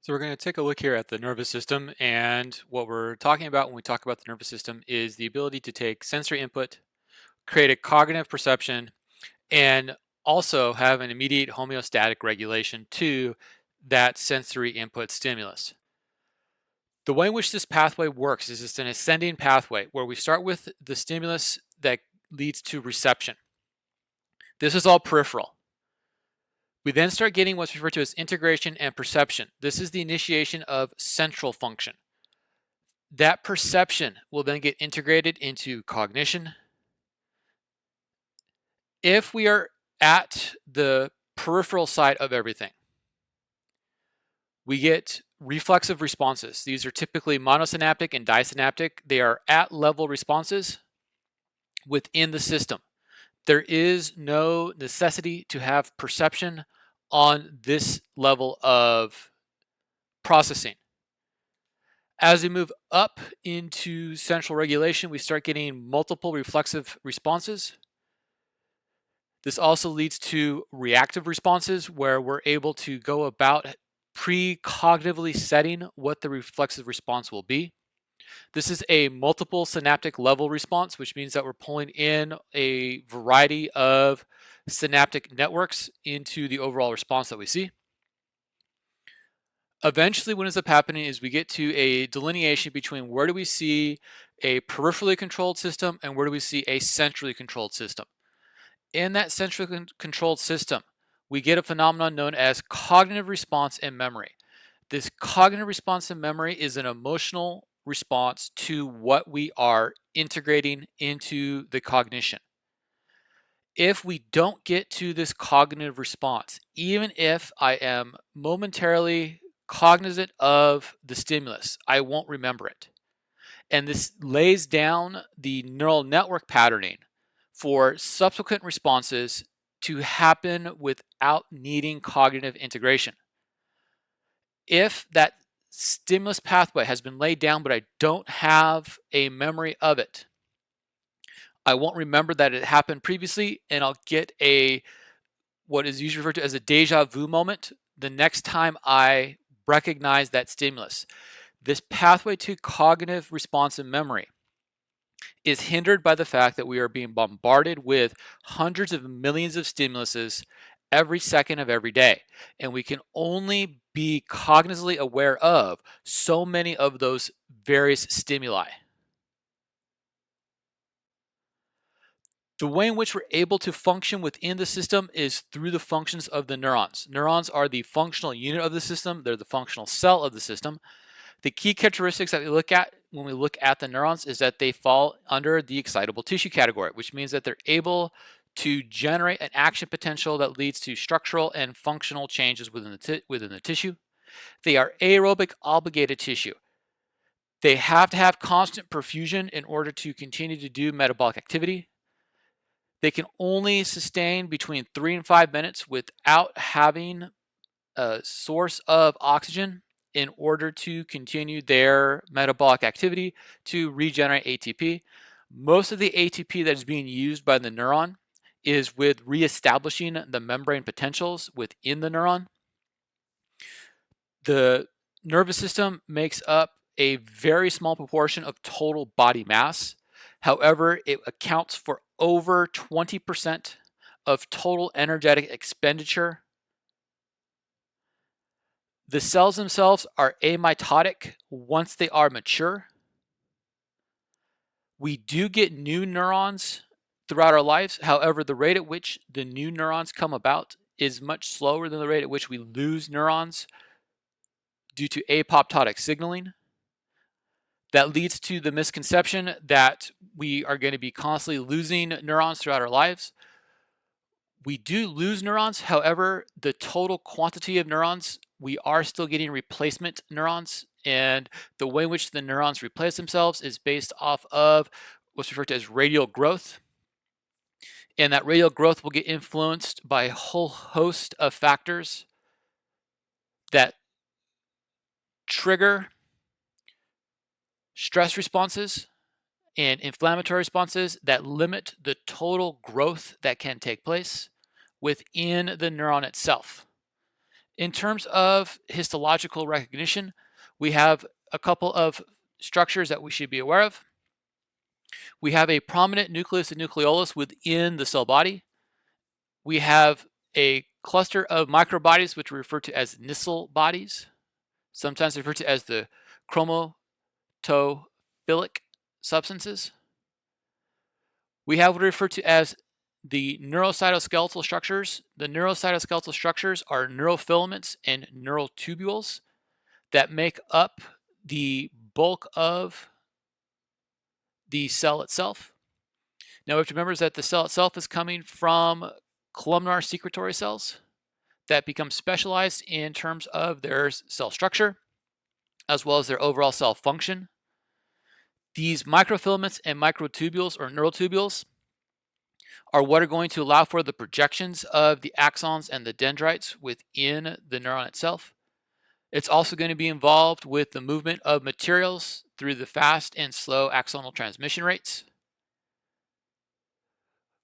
So we're going to take a look here at the nervous system, and what we're talking about when we talk about the nervous system is the ability to take sensory input, create a cognitive perception, and also have an immediate homeostatic regulation to that sensory input stimulus. The way in which this pathway works is it's an ascending pathway where we start with the stimulus that leads to reception. This is all peripheral. We then start getting what's referred to as integration and perception. This is the initiation of central function. That perception will then get integrated into cognition. If we are at the peripheral side of everything, we get reflexive responses. These are typically monosynaptic and disynaptic. They are at level responses within the system. There is no necessity to have perception on this level of processing. As we move up into central regulation, we start getting multiple reflexive responses. This also leads to reactive responses where we're able to go about pre-cognitively setting what the reflexive response will be. This is a multiple synaptic level response, which means that we're pulling in a variety of synaptic networks into the overall response that we see. Eventually, what ends up happening is we get to a delineation between where do we see a peripherally controlled system and where do we see a centrally controlled system. In that centrally controlled system, we get a phenomenon known as cognitive response and memory. This cognitive response and memory is an emotional response to what we are integrating into the cognition. If we don't get to this cognitive response, even if I am momentarily cognizant of the stimulus, I won't remember it. And this lays down the neural network patterning for subsequent responses to happen without needing cognitive integration. If that stimulus pathway has been laid down, but I don't have a memory of it, I won't remember that it happened previously, and I'll get what is usually referred to as a deja vu moment the next time I recognize that stimulus. This pathway to cognitive response and memory is hindered by the fact that we are being bombarded with hundreds of millions of stimuluses every second of every day. And we can only be cognitively aware of so many of those various stimuli. The way in which we're able to function within the system is through the functions of the neurons. Neurons are the functional unit of the system. They're the functional cell of the system. The key characteristics that we look at when we look at the neurons is that they fall under the excitable tissue category, which means that they're able to generate an action potential that leads to structural and functional changes within the tissue. They are aerobic obligated tissue. They have to have constant perfusion in order to continue to do metabolic activity. They can only sustain between 3 and 5 minutes without having a source of oxygen in order to continue their metabolic activity to regenerate ATP. Most of the ATP that is being used by the neuron is with reestablishing the membrane potentials within the neuron. The nervous system makes up a very small proportion of total body mass. However, it accounts for over 20% of total energetic expenditure. The cells themselves are amitotic once they are mature. We do get new neurons throughout our lives. However, the rate at which the new neurons come about is much slower than the rate at which we lose neurons due to apoptotic signaling. That leads to the misconception that we are going to be constantly losing neurons throughout our lives. We do lose neurons. However, the total quantity of neurons, we are still getting replacement neurons. And the way in which the neurons replace themselves is based off of what's referred to as radial growth. And that radial growth will get influenced by a whole host of factors that trigger stress responses and inflammatory responses that limit the total growth that can take place within the neuron itself. In terms of histological recognition, we have a couple of structures that we should be aware of. We have a prominent nucleus and nucleolus within the cell body. We have a cluster of microbodies, which we refer to as Nissl bodies, sometimes referred to as the chromatophilic substances. We have what we refer to as the neurocytoskeletal structures. The neurocytoskeletal structures are neurofilaments and neurotubules that make up the bulk of the cell itself. Now we have to remember that the cell itself is coming from columnar secretory cells that become specialized in terms of their cell structure as well as their overall cell function. These microfilaments and microtubules or neurotubules are what are going to allow for the projections of the axons and the dendrites within the neuron itself. It's also going to be involved with the movement of materials through the fast and slow axonal transmission rates.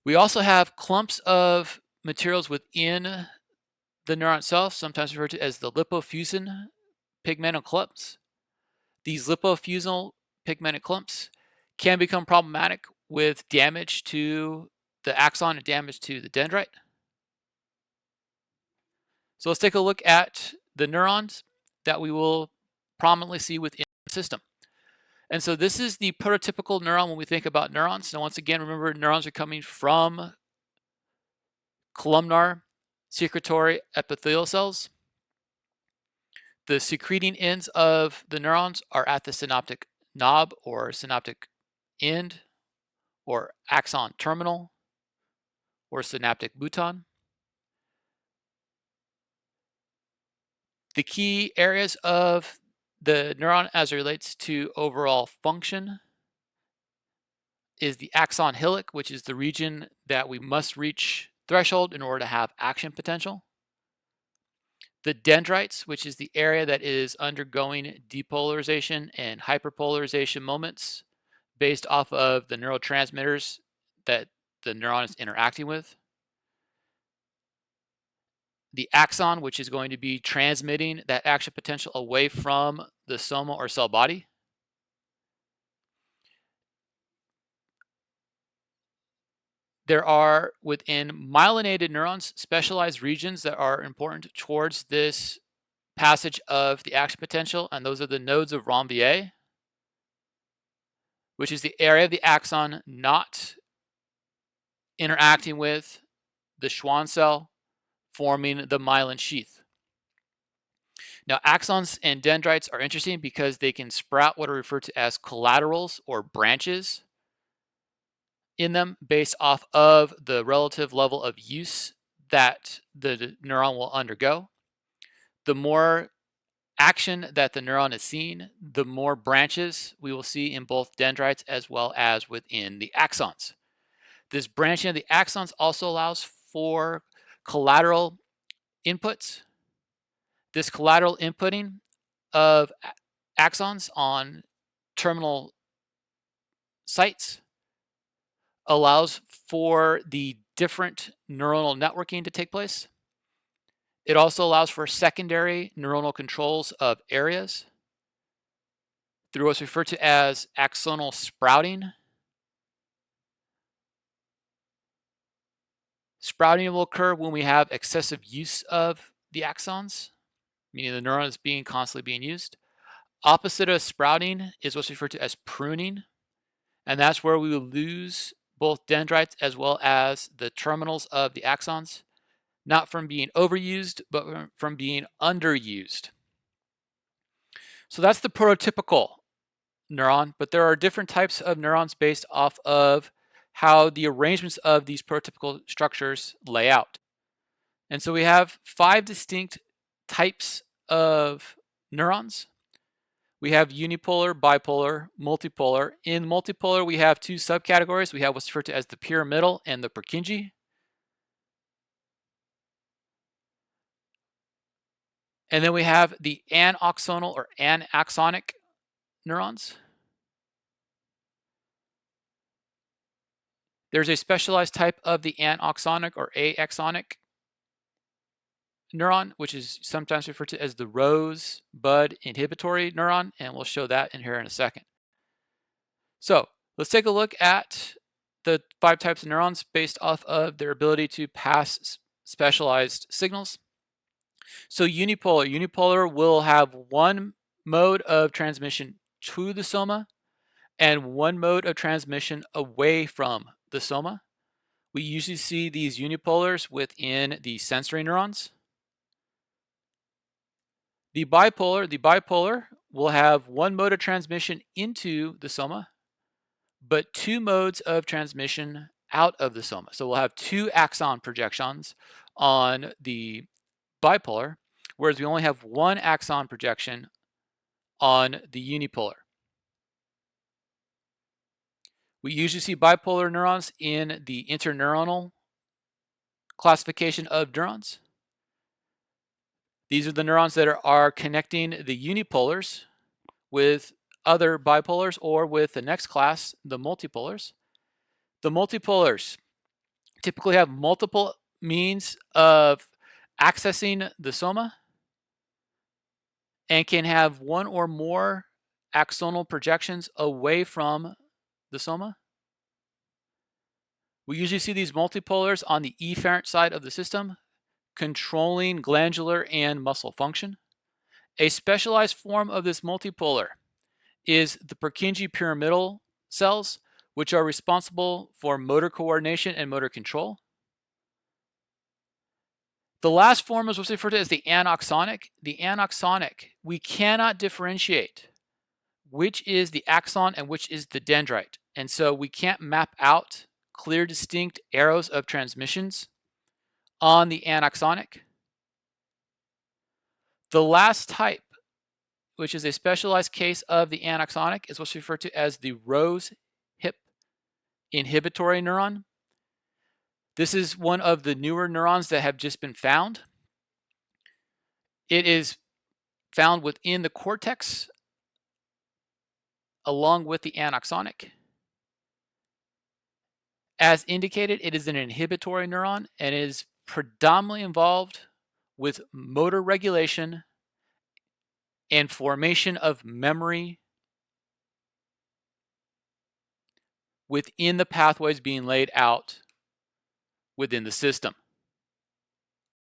We also have clumps of materials within the neuron itself, sometimes referred to as the lipofuscin pigmental clumps. These lipofuscinal pigmented clumps can become problematic with damage to the axon and damage to the dendrite. So let's take a look at the neurons that we will prominently see within the system. And so this is the prototypical neuron when we think about neurons. Now, once again, remember neurons are coming from columnar secretory epithelial cells. The secreting ends of the neurons are at the synaptic knob or synaptic end or axon terminal or synaptic bouton. The key areas of the neuron as it relates to overall function is the axon hillock, which is the region that we must reach threshold in order to have action potential. The dendrites, which is the area that is undergoing depolarization and hyperpolarization moments based off of the neurotransmitters that the neuron is interacting with. The axon, which is going to be transmitting that action potential away from the soma or cell body. There are, within myelinated neurons, specialized regions that are important towards this passage of the action potential, and those are the nodes of Ranvier, which is the area of the axon not interacting with the Schwann cell, forming the myelin sheath. Now, axons and dendrites are interesting because they can sprout what are referred to as collaterals or branches in them based off of the relative level of use that the neuron will undergo. The more action that the neuron is seeing, the more branches we will see in both dendrites as well as within the axons. This branching of the axons also allows for collateral inputs. This collateral inputting of axons on terminal sites allows for the different neuronal networking to take place. It also allows for secondary neuronal controls of areas through what's referred to as axonal sprouting. Sprouting will occur when we have excessive use of the axons, meaning the neuron is constantly being used. Opposite of sprouting is what's referred to as pruning, and that's where we will lose both dendrites as well as the terminals of the axons, not from being overused, but from being underused. So that's the prototypical neuron, but there are different types of neurons based off of how the arrangements of these prototypical structures lay out. And so we have 5 distinct types of neurons. We have unipolar, bipolar, multipolar. In multipolar, we have 2 subcategories. We have what's referred to as the pyramidal and the Purkinje. And then we have the anaxonal or anaxonic neurons. There's a specialized type of the anaxonic or axonic neuron, which is sometimes referred to as the rosebud inhibitory neuron, and we'll show that in here in a second. So let's take a look at the 5 types of neurons based off of their ability to pass specialized signals. So unipolar will have one mode of transmission to the soma and one mode of transmission away from the soma. We usually see these unipolars within the sensory neurons. The bipolar will have one mode of transmission into the soma, but 2 modes of transmission out of the soma. So we'll have 2 axon projections on the bipolar, whereas we only have 1 axon projection on the unipolar. We usually see bipolar neurons in the interneuronal classification of neurons. These are the neurons that are connecting the unipolars with other bipolars or with the next class, the multipolars. The multipolars typically have multiple means of accessing the soma and can have one or more axonal projections away from the soma. We usually see these multipolars on the efferent side of the system, controlling glandular and muscle function. A specialized form of this multipolar is the Purkinje pyramidal cells, which are responsible for motor coordination and motor control. The last form is what's referred to as the anoxonic. The anoxonic, we cannot differentiate which is the axon and which is the dendrite. And so we can't map out clear, distinct arrows of transmissions on the anoxonic. The last type, which is a specialized case of the anoxonic, is what's referred to as the rose hip inhibitory neuron. This is one of the newer neurons that have just been found. It is found within the cortex along with the anoxonic. As indicated, it is an inhibitory neuron and is predominantly involved with motor regulation and formation of memory within the pathways being laid out within the system.